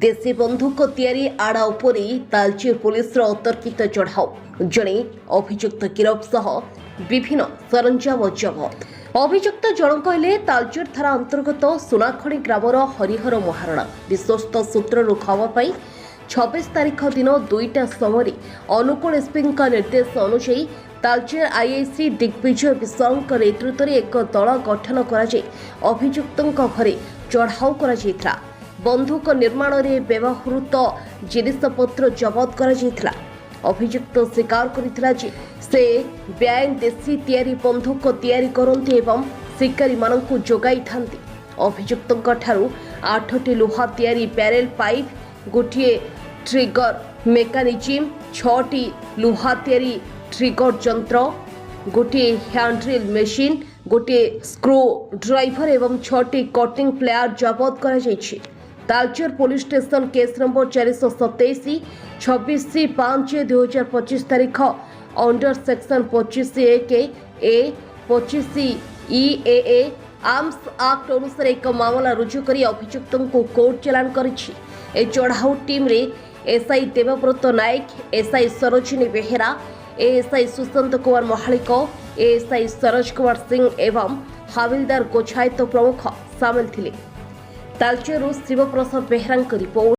देशी बंधुक तैयारी आड़ा उपरे तालचेर पुलिस अतर्कित चढ़ाऊ जड़े अभियुक्त गिरफ सह विभिन्न सरंजाम जबत। अभियुक्त जन कहले तालचेर थाना अंतर्गत सुनाखणी ग्रामर हरिहर महारणा। विश्वस्त सूत्रु खबर पाई 26 तारीख दिन 2टा समय अनुकूल एसपी निर्देश अनुसार तालचेर आईआईसी दिग्विजय विश्वाल नेतृत्व में एक दल गठन कर अभियुक्तों घरे चढ़ाऊ कर बंधुक निर्माण में व्यवहृत जिनिसपत्र जबत कर अभियुक्त स्वीकार करथिला जे से बेआईन देशी तैयारी बंधुक तैयारी करते एवं शिकारी मानकु जोगाई थांती। अभियुक्तों ठारू 8टी लुहा तैयारी बैरेल पाइप, गोटे ट्रिगर मेकानिज्म, 6टी लुहा तैयारी ट्रिगर यंत्र, गोटे हैंडरिल मेसीन, गोटे स्क्रू ड्राइवर एवं 6टी कटिंग प्लेयर जबत कर Talcher police station case number 427 26/5/2025 तारीख अंडर सेक्शन 25(1) ए 25(E)AA आर्म्स एक्ट अनुसार एक मामला रुजु कर अभियुक्तों को कोर्ट चालान करिछि। ए चढ़ाऊ टीम रे SI Debabrata Nayak, SI Sarojini Behera, ASI Sushant Kumar Mahalik, ASI Saroj Kumar Singh एवं हाविलदार गोछायत प्रमुख सामिल थिले। तालचेर शिवप्रसाद बेहेरा रिपोर्ट।